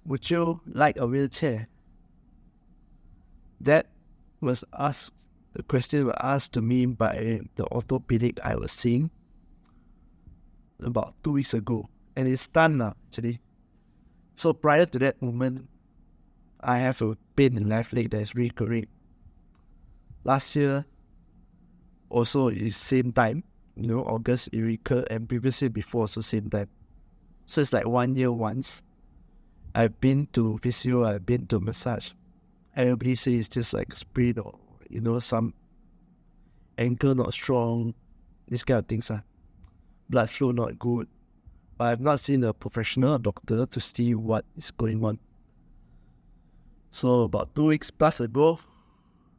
would you like a wheelchair? That was asked, the question was asked to me by the orthopedic I was seeing about 2 weeks ago. And it's done now, actually. So prior to that moment, I have a pain in left leg that is recurring. Last year, also is same time, August it recurred, and previously before also same time. So it's like 1 year once. I've been to physio, I've been to massage. Everybody says it's just like sprain or, some ankle not strong, this kind of things. Blood flow not good. But I've not seen a professional doctor to see what is going on. So about 2 weeks plus ago,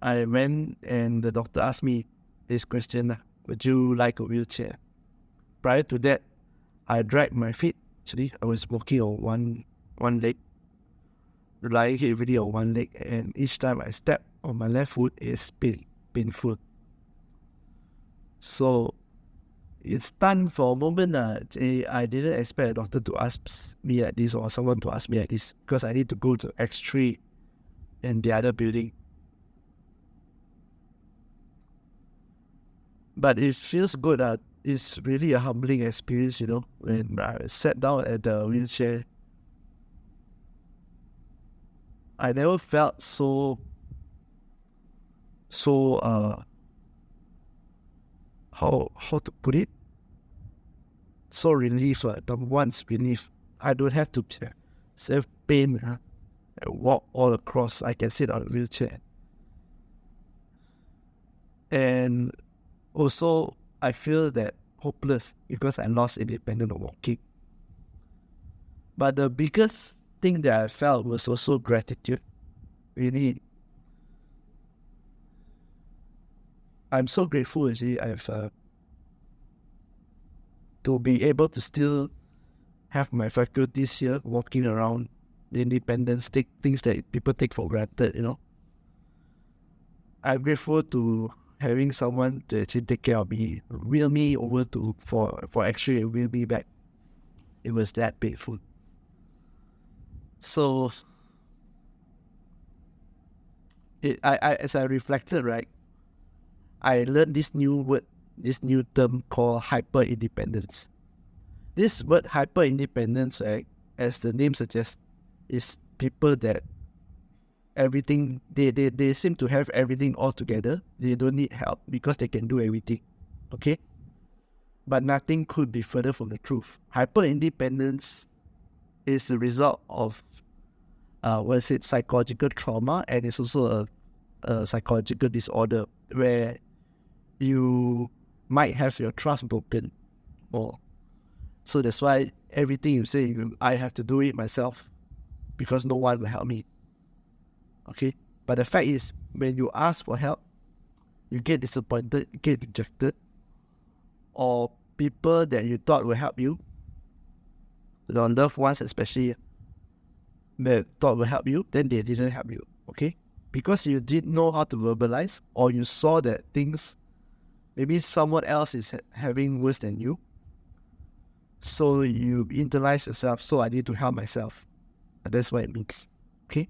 I went and the doctor asked me this question, would you like a wheelchair? Prior to that, I dragged my feet. Actually, I was walking on one leg, relying heavily on one leg, and each time I step on my left foot, it's painful. So it's stunned for a moment. I didn't expect a doctor to ask me like this or someone to ask me like this, because I need to go to X3 in the other building. But it feels good. It's really a humbling experience, when I sat down at the wheelchair. I never felt so how to put it? So relief. Number one is relief. I don't have to save pain and walk all across. I can sit on a wheelchair. And also, I feel that hopeless because I lost independence of walking. But the biggest thing that I felt was also gratitude. Really, I'm so grateful. Actually, to be able to still have my faculties here, walking around, the independence, take things that people take for granted. I'm grateful to having someone to actually take care of me, wheel me over for actually wheel me back. It was that painful. So as I reflected, right, I learned this new word, this new term called hyper independence. This word hyper independence, right, as the name suggests, is people that everything they seem to have everything all together. They don't need help because they can do everything. Okay? But nothing could be further from the truth. Hyper independence is the result of psychological trauma, and it's also a psychological disorder where you might have your trust broken. So that's why everything you say, I have to do it myself because no one will help me. Okay? But the fact is, when you ask for help, you get disappointed, you get rejected, or people that you thought will help you, your loved ones especially, that thought will help you, then they didn't help you. Okay? Because you didn't know how to verbalize, or you saw that things, maybe someone else is having worse than you. So you internalize yourself, so I need to help myself. And that's what it means. Okay?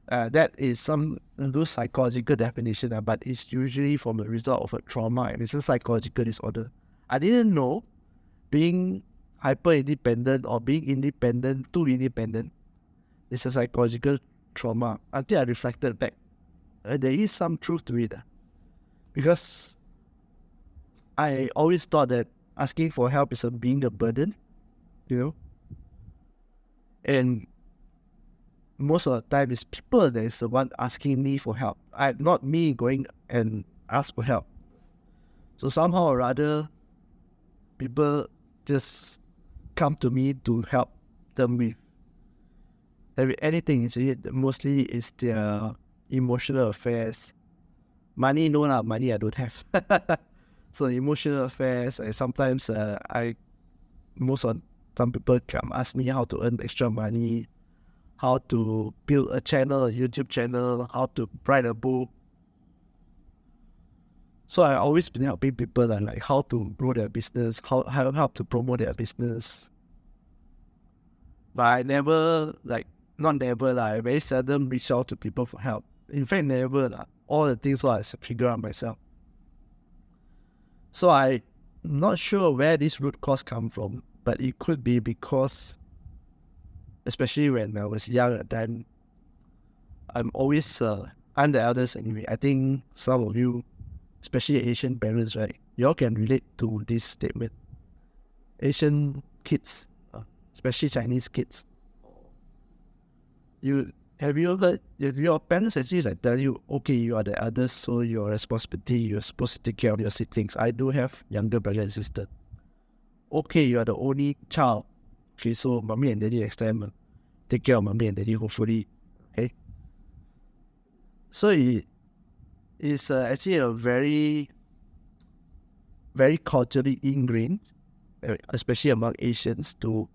That is some loose psychological definition, but it's usually from a result of a trauma, and it's a psychological disorder. I didn't know being hyper independent or being independent, too independent, is a psychological trauma until I reflected back. There is some truth to it. Because I always thought that asking for help is being a burden, and most of the time it's people that is the one asking me for help. Not me going and ask for help. So somehow or other, people just come to me to help them with anything. Mostly is their emotional affairs. Money, no lah, money I don't have. So emotional affairs, and sometimes some people come ask me how to earn extra money, how to build a channel, a YouTube channel, how to write a book. So I always been helping people like how to grow their business, how to promote their business. But I never not never lah. I very seldom reach out to people for help. In fact, never lah. All the things I figure out myself. So I'm not sure where this root cause come from, but it could be because, especially when I was young at the time, I'm always I'm the eldest anyway. I think some of you, especially Asian parents, right? You all can relate to this statement. Asian kids, especially Chinese kids. Have you heard your parents actually like tell you, okay, you are the eldest, so your responsibility, you're supposed to take care of your siblings. I do have younger brother and sister. Okay, you are the only child. Okay, so mommy and daddy next time take care of mommy and daddy, hopefully. Okay. So it is actually a very, very culturally ingrained, especially among Asians, to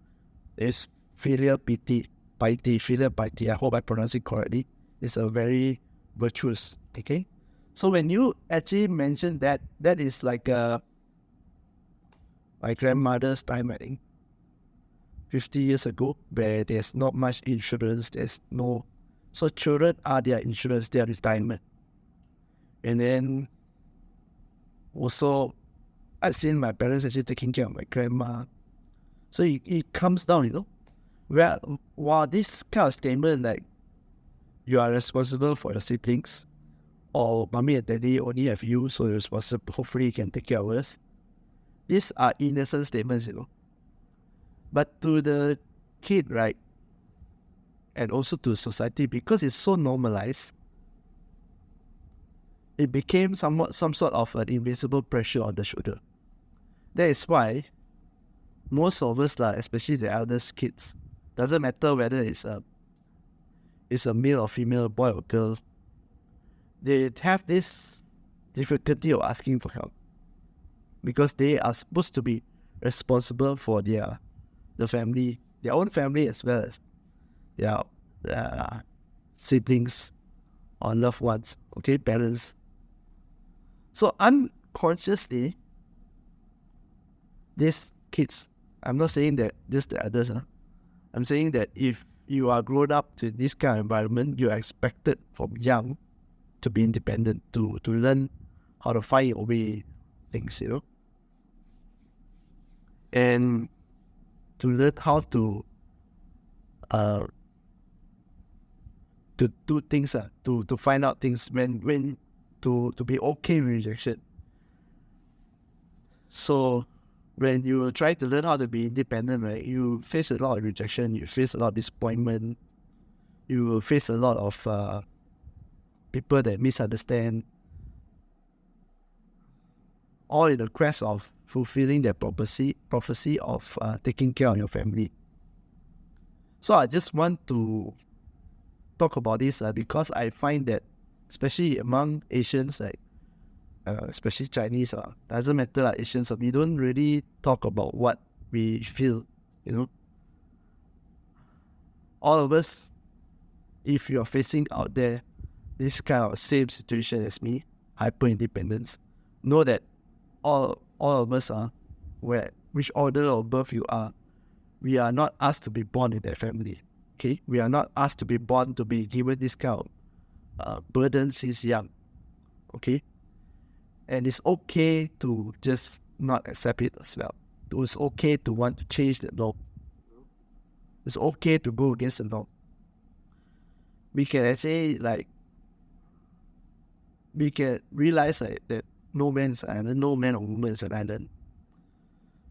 this filial piety, filial piety. I hope I pronounce it correctly. It's a very virtuous. Okay, so when you actually mention that, that is like my grandmother's time, I think, 50 years ago, where there's not much insurance. So children are their insurance, their retirement. And then also, I've seen my parents actually taking care of my grandma. So it comes down, while this kind of statement, like, you are responsible for your siblings, or mommy and daddy only have you, so you're responsible, hopefully you can take care of us. These are innocent statements, But to the kid, right, and also to society, because it's so normalized, it became some sort of an invisible pressure on the shoulder. That is why most of us, especially the eldest kids, doesn't matter whether it's a male or female, boy or girl, they have this difficulty of asking for help because they are supposed to be responsible for the family, their own family, as well as their siblings or loved ones, okay, parents. So unconsciously, these kids, I'm not saying that just the others, I'm saying that if you are grown up to this kind of environment, you are expected from young to be independent, to learn how to find your way, things, and to learn how to do things, to find out things when to be okay with rejection. So when you try to learn how to be independent, right, you face a lot of rejection, you face a lot of disappointment, you will face a lot of people that misunderstand, all in the quest of fulfilling their prophecy of taking care of your family. So I just want to talk about this because I find that, especially among Asians, especially Chinese, doesn't matter, Asians, we don't really talk about what we feel, All of us, if you're facing out there this kind of same situation as me, hyper independence, know that all of us are, which order of birth you are, we are not asked to be born in that family. Okay, we are not asked to be born to be given this kind of burden since young. Okay, and it's okay to just not accept it as well. It's okay to want to change the norm. It's okay to go against the norm. We can actually we can realize that no man is an island, no man or woman is an island.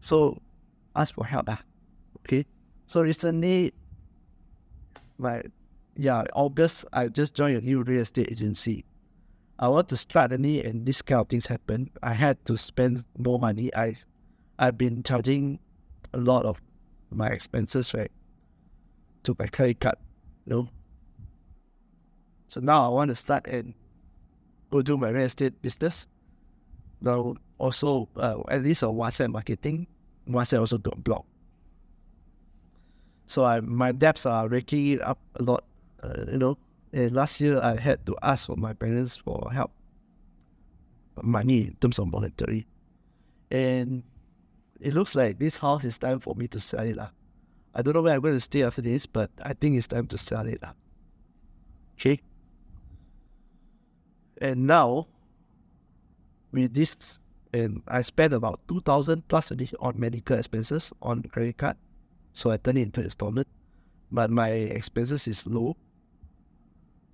So ask for help. Okay. So recently, August, I just joined a new real estate agency. I want to start and this kind of things happen. I had to spend more money. I've been charging a lot of my expenses, right, to my credit card, So now I want to start and go do my real estate business. Now also, at least on WhatsApp marketing, WhatsApp also got blocked. So my debts are raking it up a lot, And last year I had to ask for my parents for help, money in terms of monetary. And it looks like this house is time for me to sell it. I don't know where I'm going to stay after this, but I think it's time to sell it. Okay? And now, with this, and I spent about 2,000 plus a day on medical expenses on credit card. So I turn it into installment. But my expenses is low.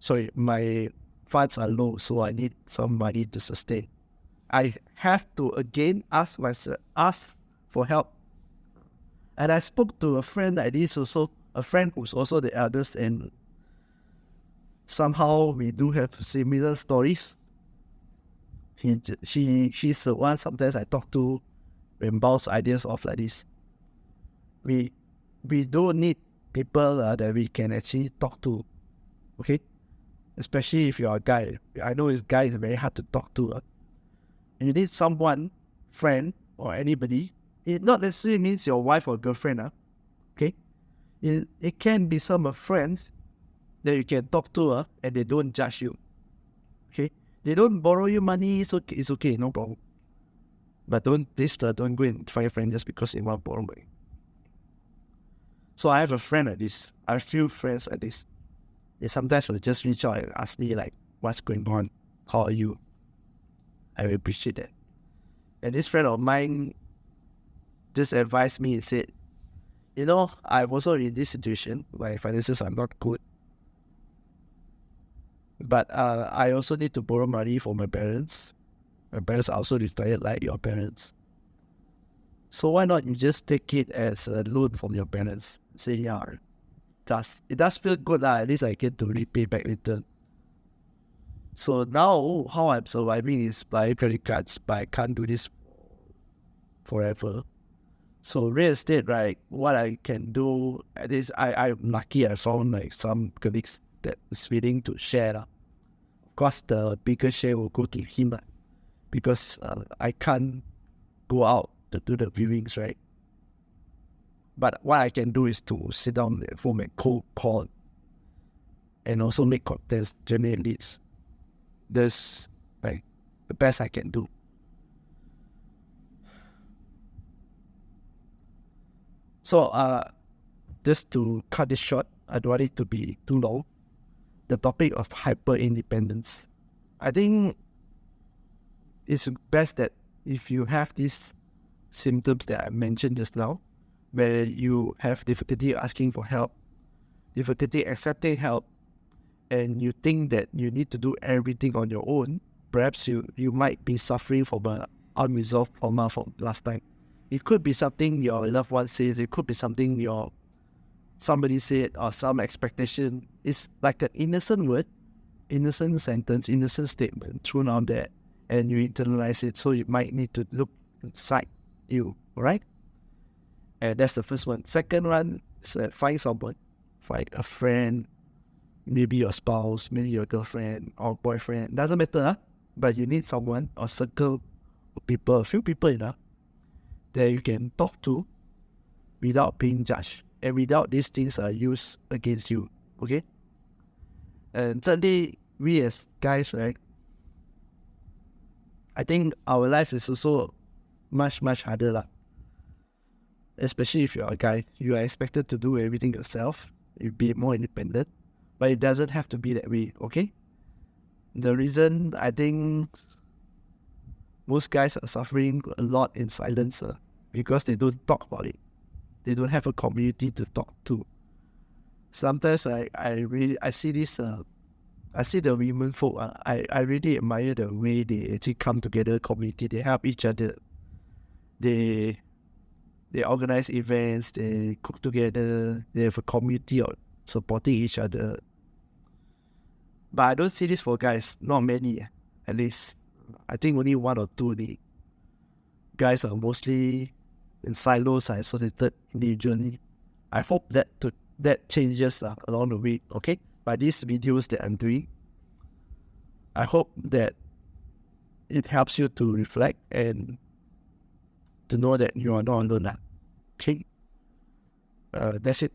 Sorry, my funds are low, so I need some money to sustain. I have to again ask for help. And I spoke to a friend that is also a friend who's also the eldest, and somehow we do have similar stories. She's the one sometimes I talk to and bounce ideas off like this. We don't need people that we can actually talk to, okay? Especially if you're a guy. I know this guy is very hard to talk to. And you need someone, friend or anybody. It not necessarily means your wife or girlfriend, okay? It can be some friends that you can talk to, and they don't judge you, okay? They don't borrow you money, it's okay, no problem. But don't go and find a friend just because they want to borrow money. So I have a friend like this. I have few friends like this. They sometimes will just reach out and ask me like, what's going on? How are you? I will appreciate that. And this friend of mine just advised me and said, I'm also in this situation. My finances are not good. But I also need to borrow money from my parents. My parents are also retired like your parents. So why not you just take it as a loan from your parents? Say, yeah, it does feel good. At least I get to repay back later. So now how I'm surviving is by credit cards, but I can't do this forever. So real estate, right, what I can do, at least I'm lucky I found like some colleagues that is willing to share. Of course, the bigger share will go to him because I can't go out to do the viewings, right? But what I can do is to sit down at home and cold call and also make contacts, generate leads. That's like the best I can do. So just to cut this short, I don't want it to be too long. The topic of hyper independence. I think it's best that if you have these symptoms that I mentioned just now, where you have difficulty asking for help, difficulty accepting help, and you think that you need to do everything on your own, perhaps you might be suffering from an unresolved trauma from last time. It could be something your loved one says, it could be something somebody said, or some expectation. It's like an innocent word, innocent sentence, innocent statement thrown out there, and you internalize it, so you might need to look inside you, alright? And that's the first one. Second one is find someone, find a friend, maybe your spouse, maybe your girlfriend or boyfriend, doesn't matter, but you need someone or circle of people, a few people enough that you can talk to without being judged and without these things are used against you, okay? And thirdly, we as guys, right, I think our life is also much, much harder, especially if you're a guy. You are expected to do everything yourself, you be more independent, but it doesn't have to be that way, okay? The reason I think most guys are suffering a lot in silence because they don't talk about it. They don't have a community to talk to. Sometimes I see this, I see the women folk, I really admire the way they actually come together, community, they help each other. They organize events, they cook together, they have a community of supporting each other. But I don't see this for guys, not many, at least. I think only one or two. The guys are mostly in silos, isolated individually. I hope that changes along the way, okay? By these videos that I'm doing, I hope that it helps you to reflect and to know that you are not alone. Okay? That's it.